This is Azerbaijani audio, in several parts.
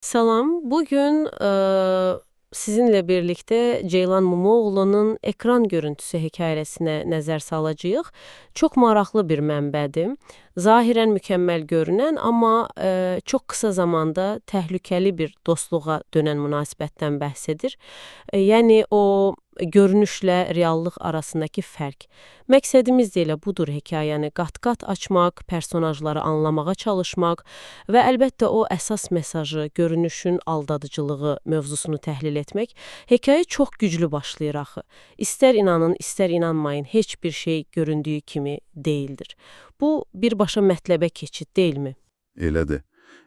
Salam. Bugün sizinle birlikte Ceylan Momoğlu'nun Ekran Görüntüsü hekayesine nəzər salacağıq. Çox maraqlı bir mənbədir. Zahirən mükəmməl görünən, amma çox qısa zamanda təhlükəli bir dostluğa dönən münasibətdən bəhs edir. Yəni o görünüşlə reallıq arasındakı fərq. Məqsədimiz də elə budur hekayəni qat-qat açmaq, personajları anlamağa çalışmaq və əlbəttə o əsas mesajı, görünüşün aldadıcılığı mövzusunu təhlil etmək. Hekayə çox güclü başlayır axı. İstər inanın, istər inanmayın, heç bir şey göründüyü kimi deyildir. Bu birbaşa mətləbə keçid deyilmi? Elədir.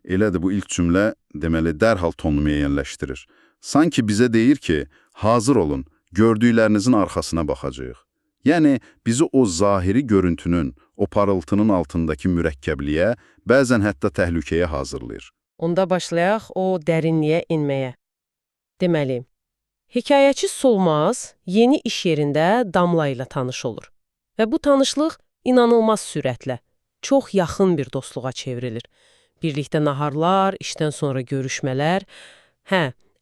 Elədir, bu ilk cümlə deməli dərhal tonunu müəyyənləşdirir. Sanki bizə deyir ki, hazır olun, gördüklərinizin arxasına baxacağıq. Yəni, bizi o zahiri görüntünün, o parıltının altındakı mürəkkəbliyə, bəzən hətta təhlükəyə hazırlayır. Onda başlayaq o dərinliyə inməyə. Deməli, hekayəçi Solmaz yeni iş yerində Damla ilə tanış olur. Və bu tanışlıq inanılmaz sürətlə, çox yaxın bir dostluğa çevrilir. Birlikdə naharlar, işdən sonra görüşmələr.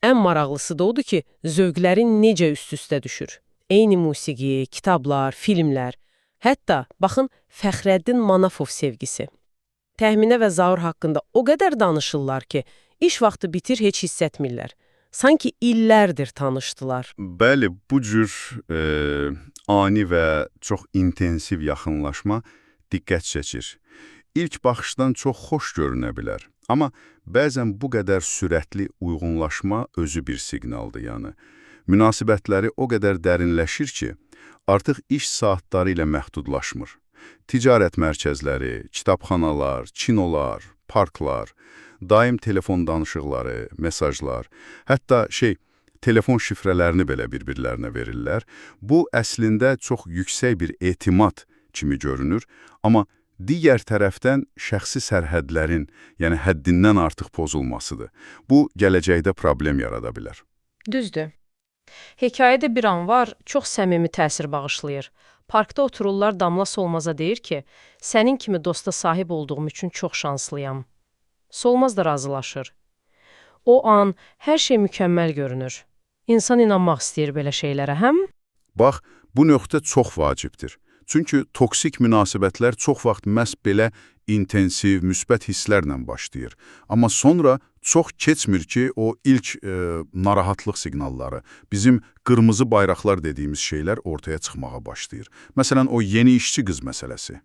Ən maraqlısı da odur ki, zövqlərin necə üst-üstə düşür. Eyni musiqi, kitablar, filmlər. Hətta, baxın, Fəxrəddin Manafov sevgisi. Təxminə və Zaur haqqında o qədər danışırlar ki, iş vaxtı bitir, heç hiss etmirlər. Sanki illərdir tanışdılar. Bəli, bu cür ani və çox intensiv yaxınlaşma diqqət çəkir. İlk baxışdan çox xoş görünə bilər. Amma bəzən bu qədər sürətli uyğunlaşma özü bir siqnaldır, yəni. Münasibətləri o qədər dərinləşir ki, artıq iş saatları ilə məhdudlaşmır. Ticarət mərkəzləri, kitabxanalar, kinolar, parklar, daim telefon danışıqları, mesajlar, hətta telefon şifrələrini belə bir-birlərinə verirlər. Bu, əslində çox yüksək bir etimad kimi görünür, amma digər tərəfdən şəxsi sərhədlərin, yəni həddindən artıq pozulmasıdır. Bu, gələcəkdə problem yarada bilər. Düzdür. Hekayədə bir an var, çox səmimi təsir bağışlayır. Parkda otururlar, Damla Solmaz'a deyir ki, sənin kimi dosta sahib olduğum üçün çox şanslıyam. Solmaz da razılaşır. O an hər şey mükəmməl görünür. İnsan inanmaq istəyir belə şeylərə, həm? Bax, bu nöqtə çox vacibdir. Çünki toksik münasibətlər çox vaxt məhz belə intensiv, müsbət hisslərlə başlayır. Amma sonra çox keçmir ki, o ilk narahatlıq siqnalları, bizim qırmızı bayraqlar dediyimiz şeylər ortaya çıxmağa başlayır. Məsələn, o yeni işçi qız məsələsi.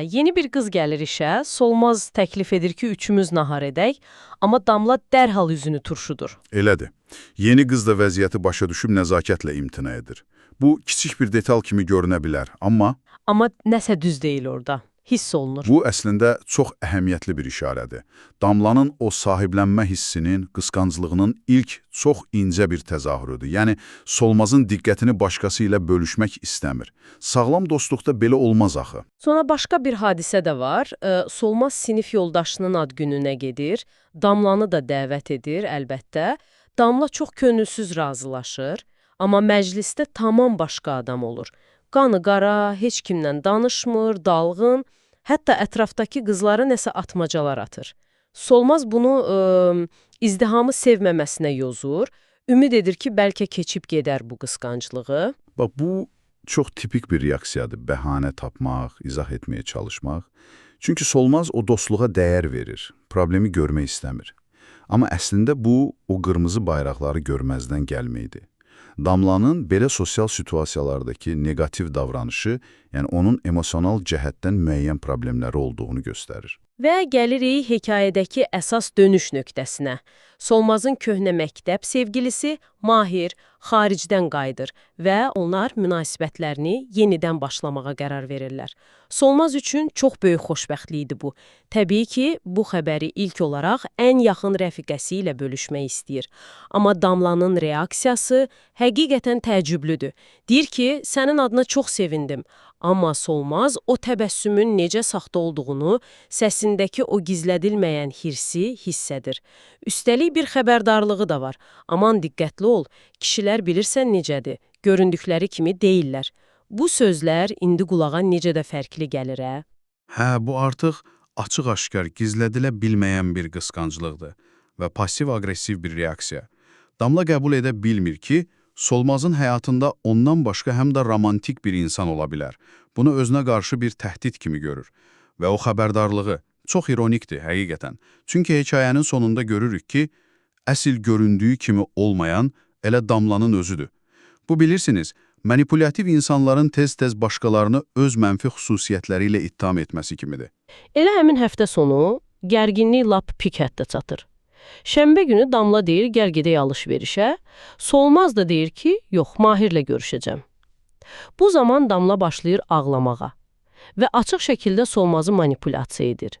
Yeni bir qız gəlir işə, Solmaz təklif edir ki, üçümüz nahar edək, amma Damla dərhal üzünü turşudur. Elədir. Yeni qız da vəziyyəti başa düşüb nəzakətlə imtina edir. Bu, kiçik bir detal kimi görünə bilər, amma... Amma nəsə düz deyil orada. Hiss olunur. Bu, əslində, çox əhəmiyyətli bir işarədir. Damlanın o sahiblənmə hissinin, qısqanclığının ilk çox incə bir təzahürüdür. Yəni, Solmazın diqqətini başqası ilə bölüşmək istəmir. Sağlam dostluqda belə olmaz axı. Sonra başqa bir hadisə də var. Solmaz sinif yoldaşının ad gününə gedir. Damlanı da dəvət edir, əlbəttə. Damla çox könülsüz razılaşır. Amma məclisdə tamam başqa adam olur. Qanı qara, heç kimlə danışmır, dalğın, hətta ətrafdakı qızlara nəsə atmacalar atır. Solmaz bunu izdihamı sevməməsinə yozur, ümid edir ki, bəlkə keçib gedər bu qısqanclığı. Bax, bu çox tipik bir reaksiyadır, bəhanə tapmaq, izah etməyə çalışmaq. Çünki Solmaz o dostluğa dəyər verir, problemi görmək istəmir. Amma əslində bu, o qırmızı bayraqları görməzdən gəlməkdir. Damlanın belə sosial situasiyalardakı negativ davranışı, yəni onun emosional cəhətdən müəyyən problemləri olduğunu göstərir. Və gəlirik hekayədəki əsas dönüş nöqtəsinə. Solmazın köhnə məktəb sevgilisi Mahir xaricdən qayıdır və onlar münasibətlərini yenidən başlamağa qərar verirlər. Solmaz üçün çox böyük xoşbəxtlik idi bu. Təbii ki, bu xəbəri ilk olaraq ən yaxın rəfiqəsi ilə bölüşmək istəyir. Amma Damlanın reaksiyası həqiqətən təəccüblüdür. Deyir ki, sənin adına çox sevindim. Amma Solmaz o təbəssümün necə saxta olduğunu, səsindəki o gizlədilməyən hirsi hiss edir. Üstəlik bir xəbərdarlığı da var. Aman diqqətli ol, kişilər bilirsən necədir, göründükləri kimi deyirlər. Bu sözlər indi qulağa necə də fərqli gəlir, Bu artıq açıq-aşkar gizlədilə bilməyən bir qısqanclıqdır. və pasiv-aqressiv bir reaksiya. Damla qəbul edə bilmir ki, Solmazın həyatında ondan başqa həm də romantik bir insan ola bilər. Bunu özünə qarşı bir təhdid kimi görür. Və o xəbərdarlığı çox ironikdir həqiqətən. Çünki hekayənin sonunda görürük ki, əsl göründüyü kimi olmayan elə Damlanın özüdür. Bu bilirsiniz, manipulativ insanların tez-tez başqalarını öz mənfi xüsusiyyətləri ilə ittiham etməsi kimidir. Elə həmin həftə sonu gərginlik lap pik həddə çatır. Şənbə günü Damla deyir, gəl gedək alış-verişə. Solmaz da deyir ki, yox, Mahirlə görüşəcəm. Bu zaman Damla başlayır ağlamağa və açıq şəkildə Solmazı manipulyasiya edir.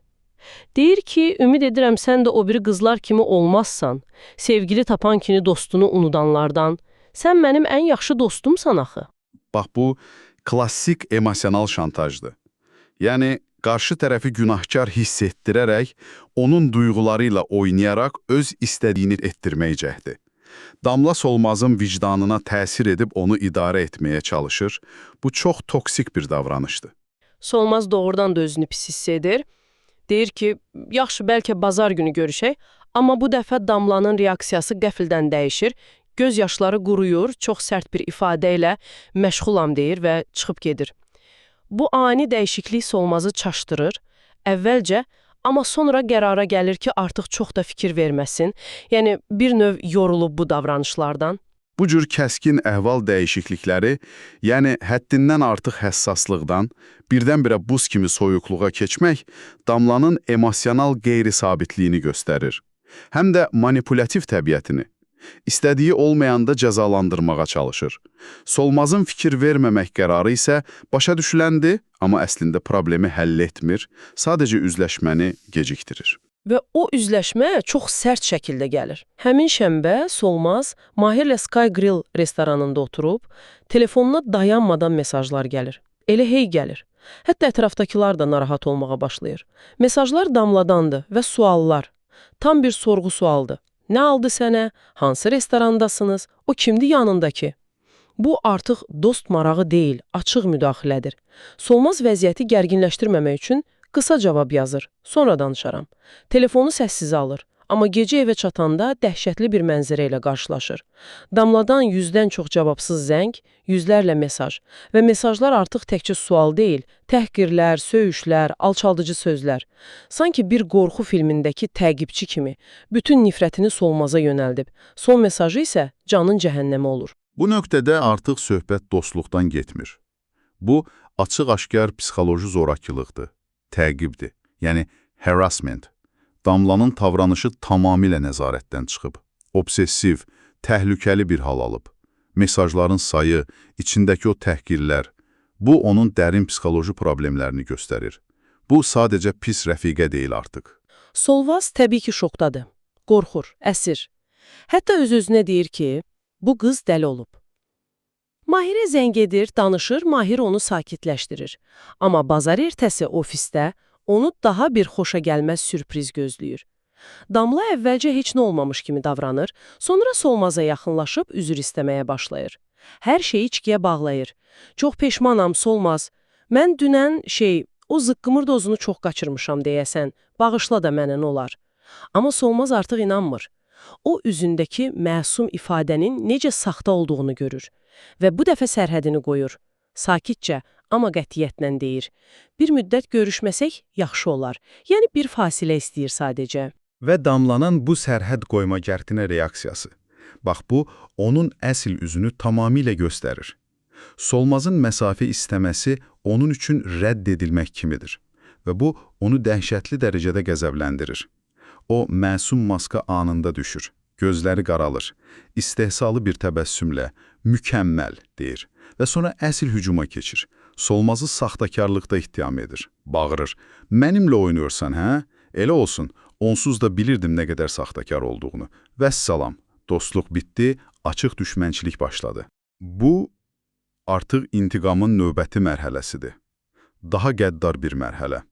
Deyir ki, ümid edirəm sən də o biri qızlar kimi olmazsan, sevgili tapan kimi dostunu unudanlardan, sən mənim ən yaxşı dostumsan axı. Bax, bu klassik emosional şantajdır. Yəni, qarşı tərəfi günahkar hiss etdirərək, onun duyğularıyla oynayaraq öz istədiyini etdirmək cəhdi. Damla Solmazın vicdanına təsir edib onu idarə etməyə çalışır. Bu çox toksik bir davranışdır. Solmaz doğrudan da özünü pis hiss edir. Deyir ki, yaxşı, bəlkə bazar günü görüşək, amma bu dəfə Damlanın reaksiyası qəfildən dəyişir, göz yaşları quruyur, çox sərt bir ifadə ilə məşğulam deyir və çıxıb gedir. Bu ani dəyişiklik Solmazı çaşdırır, əvvəlcə, amma sonra qərara gəlir ki, artıq çox da fikir verməsin, yəni bir növ yorulub bu davranışlardan. Bu cür kəskin əhval dəyişiklikləri, yəni həddindən artıq həssaslıqdan, birdən-birə buz kimi soyuqluğa keçmək, Damlanın emosional qeyri-sabitliyini göstərir. Həm də manipulativ təbiətini. İstədiyi olmayanda cəzalandırmağa çalışır. Solmazın fikir verməmək qərarı isə başa düşüləndir, amma əslində problemi həll etmir, sadəcə üzləşməni gecikdirir. Və o üzləşmə çox sərt şəkildə gəlir. Həmin şənbə Solmaz Mahirlə Sky Grill restoranında oturub, telefonuna dayanmadan mesajlar gəlir. Elə hey gəlir. Hətta ətrafdakılar da narahat olmağa başlayır. Mesajlar Damladandır və suallar. Tam bir sorğu sualdır. Nə aldı sənə? Hansı restorandasınız? O kimdir yanındakı? Bu artıq dost marağı deyil, açıq müdaxilədir. Solmaz vəziyyəti gərginləşdirməmək üçün qısa cavab yazır, sonra danışaram. Telefonu səssizə alır, amma gecə evə çatanda dəhşətli bir mənzərə ilə qarşılaşır. Damladan 100-dən çox cavabsız zəng, yüzlərlə mesaj və mesajlar artıq təkcə sual deyil, təhqirlər, söyüşlər, alçaldıcı sözlər. Sanki bir qorxu filmindəki təqibçi kimi bütün nifrətini Solmaza yönəldib, son mesajı isə canın cəhənnəmi olur. Bu nöqtədə artıq söhbət dostluqdan getmir. Bu, açıq-aşkar psixoloji zorakılıqdır, təqibdir, yəni harassment. Damlanın davranışı tamamilə nəzarətdən çıxıb. Obsessiv, təhlükəli bir hal alıb. Mesajların sayı, içindəki o təhqirlər, bu onun dərin psixoloji problemlərini göstərir. Bu sadəcə pis rəfiqə deyil artıq. Solmaz təbii ki şokdadır, qorxur, əsir. Hətta öz-özünə deyir ki, bu qız dəli olub. Mahirə zəng edir, danışır, Mahir onu sakitləşdirir. Amma bazar ertəsi ofisdə onu daha bir xoşa gəlməz sürpriz gözləyir. Damla əvvəlcə heç nə olmamış kimi davranır, sonra Solmaza yaxınlaşıb üzr istəməyə başlayır. Hər şeyi içkiyə bağlayır. Çox peşmanam Solmaz. Mən dünən o zıqqımır dozunu çox qaçırmışam deyəsən, bağışla da mənə olar. Amma Solmaz artıq inanmır. O üzündəki məsum ifadənin necə saxta olduğunu görür və bu dəfə sərhədini qoyur. Sakitcə, amma qətiyyətlə deyir. Bir müddət görüşməsək yaxşı olar. Yəni bir fasilə istəyir sadəcə. Və Damlanın bu sərhəd qoyma gərtinə reaksiyası. Bax bu, onun əsl üzünü tamamilə göstərir. Solmazın məsafə istəməsi onun üçün rədd edilmək kimidir. Və bu, onu dəhşətli dərəcədə qəzəbləndirir. O, məsum maska anında düşür. Gözləri qaralır. İstehsalı bir təbəssümlə, mükəmməl, deyir. Və sonra əsl hücuma keçir. Solmazı saxtakarlıqda ittiham edir. Bağırır. Mənimlə oynayırsan, hə? Elə olsun. Onsuz da bilirdim nə qədər saxtakar olduğunu. Vəssalam. Dostluq bitdi, açıq düşmənçilik başladı. Bu, artıq intiqamın növbəti mərhələsidir. Daha qəddar bir mərhələ.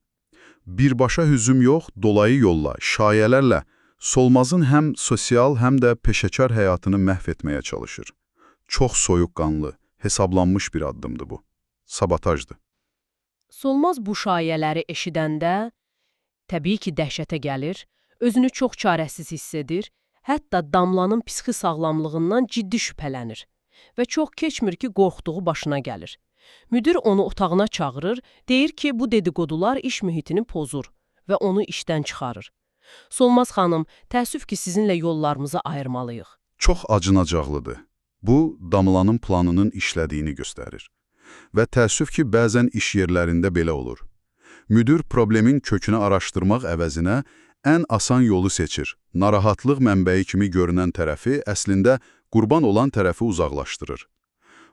Birbaşa hücum yox, dolayı yolla, şayələrlə Solmazın həm sosial, həm də peşəkar həyatını məhv etməyə çalışır. Çox soyuqqanlı, hesablanmış bir addımdır bu. Sabotajdır. Solmaz bu şayələri eşidəndə təbii ki dəhşətə gəlir, Özünü çox çarəsiz hiss edir, hətta Damlanın psixi sağlamlığından ciddi şübhələnir və çox keçmir ki, qorxduğu başına gəlir. Müdir onu otağına çağırır, deyir ki, bu dedikodular iş mühitini pozur və onu işdən çıxarır. Solmaz xanım, təəssüf ki, sizinlə yollarımızı ayırmalıyıq. Çox acınacaqlıdır. Bu, Damlanın planının işlədiyini göstərir. Və təəssüf ki, bəzən iş yerlərində belə olur. Müdir problemin kökünü araşdırmaq əvəzinə ən asan yolu seçir. Narahatlıq mənbəyi kimi görünən tərəfi əslində qurban olan tərəfi uzaqlaşdırır.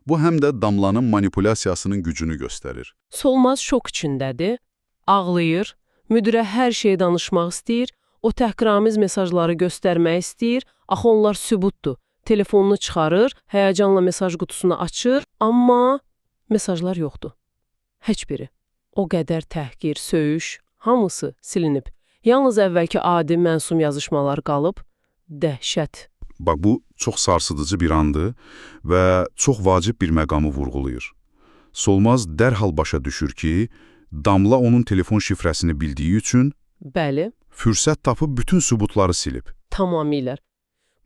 Bu həm də Damlanın manipulyasiyasının gücünü göstərir. Solmaz şok içindədir, ağlayır, müdirə hər şeyi danışmaq istəyir, o təhqiramiz mesajları göstərmək istəyir, axı onlar sübutdur. Telefonunu çıxarır, həyəcanla mesaj qutusunu açır, amma mesajlar yoxdur. Heç biri. O qədər təhqir, söyüş, hamısı silinib. Yalnız əvvəlki adi məsum yazışmalar qalıb, dəhşət. Bax, bu çox sarsıdıcı bir andır və çox vacib bir məqamı vurğulayır. Solmaz dərhal başa düşür ki, Damla onun telefon şifrəsini bildiyi üçün Bəli, fürsət tapıb bütün sübutları silib. tamamilə.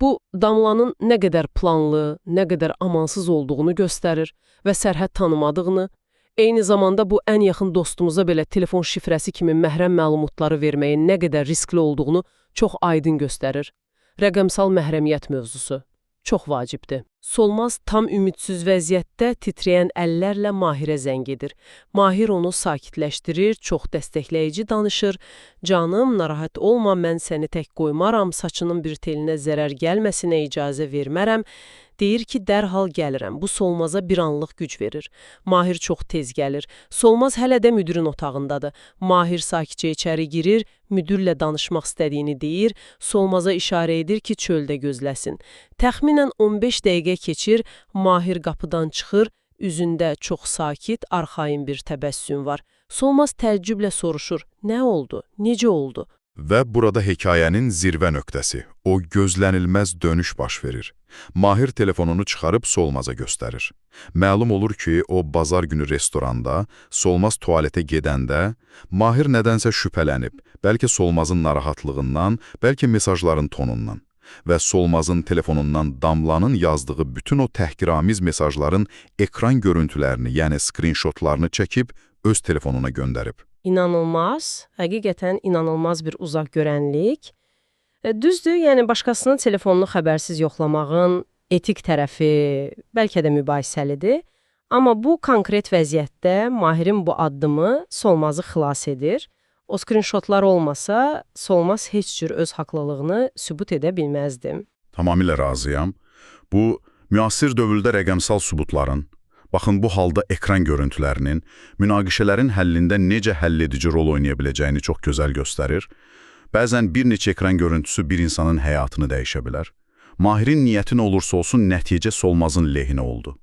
Bu, Damlanın nə qədər planlı, nə qədər amansız olduğunu göstərir və sərhəd tanımadığını, eyni zamanda bu ən yaxın dostumuza belə telefon şifrəsi kimi məhrəm məlumatları verməyin nə qədər riskli olduğunu çox aydın göstərir. Rəqəmsal məhrəmiyyət mövzusu çox vacibdir. Solmaz tam ümidsiz vəziyyətdə titrəyən əllərlə Mahirə zəng edir. Mahir onu sakitləşdirir, çox dəstəkləyici danışır. Canım, narahat olma, mən səni tək qoymaram, saçının bir telinə zərər gəlməsinə icazə vermərəm. Deyir ki, dərhal gəlirəm. Bu Solmaza bir anlıq güc verir. Mahir çox tez gəlir. Solmaz hələ də müdirin otağındadır. Mahir sakitcə içəri girir, müdirlə danışmaq istədiyini deyir, Solmaza işarə edir ki, çöldə gözləsin. Təxminən 15 dəqiqə keçir, Mahir qapıdan çıxır, üzündə çox sakit, arxayın bir təbəssüm var. Solmaz təəccüblə soruşur, nə oldu, necə oldu? Və burada hekayənin zirvə nöqtəsi, o gözlənilməz dönüş baş verir. Mahir telefonunu çıxarıb Solmaza göstərir. Məlum olur ki, o bazar günü restoranda, Solmaz tualetə gedəndə, Mahir nədənsə şübhələnib, bəlkə Solmazın narahatlığından, bəlkə mesajların tonundan və Solmazın telefonundan Damlanın yazdığı bütün o təhqiramiz mesajların ekran görüntülərini, yəni screenshotlarını çəkib öz telefonuna göndərib. İnanılmaz, həqiqətən inanılmaz bir uzaq görənlik. Düzdür, yəni başqasının telefonunu xəbərsiz yoxlamağın etik tərəfi bəlkə də mübahisəlidir. Amma bu konkret vəziyyətdə Mahirin bu addımı Solmazı xilas edir. O screenshotlar olmasa, Solmaz heç cür öz haqlılığını sübut edə bilməzdi. Tamamilə razıyam. Bu, müasir dövrdə rəqəmsal sübutların, baxın bu halda ekran görüntülərinin, münaqişələrin həllində necə həlledici rol oynaya biləcəyini çox gözəl göstərir. Bəzən bir neçə ekran görüntüsü bir insanın həyatını dəyişə bilər. Mahirin niyyəti nə olursa olsun nəticə Solmazın lehinə oldu.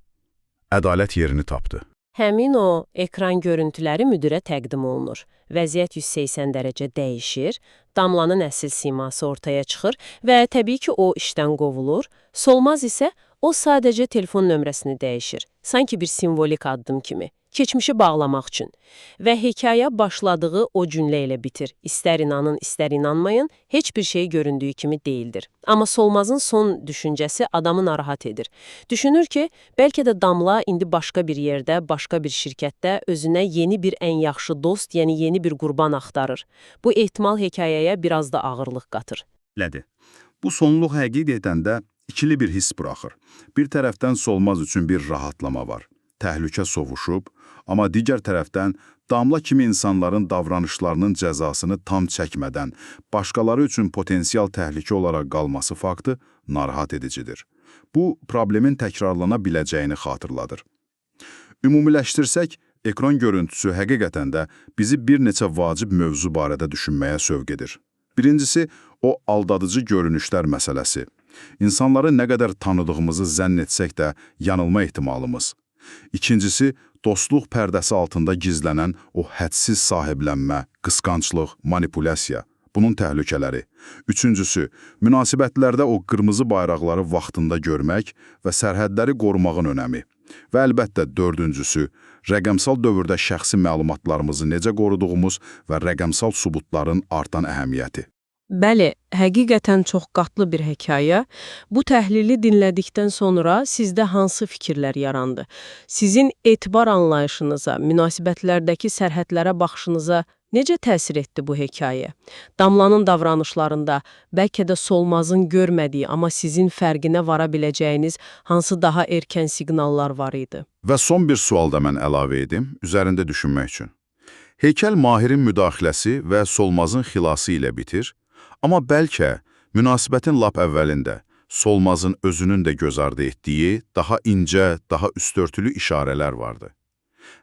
Ədalət yerini tapdı. Həmin o ekran görüntüləri müdirə təqdim olunur. Vəziyyət 180 dərəcə dəyişir, Damlanın əsl siması ortaya çıxır və təbii ki, o işdən qovulur. Solmaz isə o sadəcə telefon nömrəsini dəyişir, sanki bir simvolik addım kimi, keçmişi bağlamaq üçün. Və hekayə başladığı o cümlə ilə bitir. İstər inanın, istər inanmayın, heç bir şey göründüyü kimi deyildir. Amma Solmazın son düşüncəsi adamı narahat edir. Düşünür ki, bəlkə də Damla indi başqa bir yerdə, başqa bir şirkətdə özünə yeni bir ən yaxşı dost, yəni yeni bir qurban axtarır. Bu ehtimal hekayəyə biraz da ağırlıq qatır. Elədi. Bu sonluq həqiqətən də ikili bir hiss buraxır. Bir tərəfdən Solmaz üçün bir rahatlama var. Təhlükə sovuşub, amma digər tərəfdən Damla kimi insanların davranışlarının cəzasını tam çəkmədən başqaları üçün potensial təhlükə olaraq qalması faktı narahat edicidir. Bu, problemin təkrarlana biləcəyini xatırladır. Ümumiləşdirsək, ekran görüntüsü həqiqətən də bizi bir neçə vacib mövzu barədə düşünməyə sövq edir. Birincisi, o aldadıcı görünüşlər məsələsi. İnsanları nə qədər tanıdığımızı zənn etsək də yanılma ehtimalımız. İkincisi, dostluq pərdəsi altında gizlənən o hədsiz sahiblənmə, qısqanclıq, manipulyasiya, bunun təhlükələri. Üçüncüsü, münasibətlərdə o qırmızı bayraqları vaxtında görmək və sərhədləri qorumağın önəmi. Və əlbəttə dördüncüsü, rəqəmsal dövrdə şəxsi məlumatlarımızı necə qoruduğumuz və rəqəmsal sübutların artan əhəmiyyəti. Bəli, həqiqətən çox qatlı bir hekayə. Bu təhlili dinlədikdən sonra sizdə hansı fikirlər yarandı? Sizin etibar anlayışınıza, münasibətlərdəki sərhədlərə baxışınıza necə təsir etdi bu hekayə? Damlanın davranışlarında bəlkə də Solmazın görmədiyi, amma sizin fərqinə vara biləcəyiniz hansı daha erkən siqnallar var idi? Və son bir sual da mən əlavə edim, üzərində düşünmək üçün. Heykəl Mahirin müdaxiləsi və Solmazın xilası ilə bitir, amma bəlkə münasibətin lap əvvəlində Solmazın özünün də göz ardı etdiyi daha incə, daha üstörtülü işarələr vardı.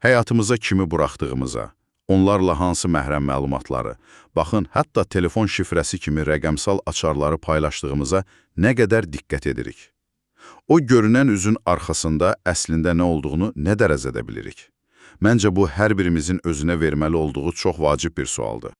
Həyatımıza kimi buraxdığımıza, onlarla hansı məhrəm məlumatları, baxın, hətta telefon şifrəsi kimi rəqəmsal açarları paylaşdığımıza nə qədər diqqət edirik. O görünən üzün arxasında əslində nə olduğunu nə dərəcədə bilirik? Məncə bu hər birimizin özünə verməli olduğu çox vacib bir sualdır.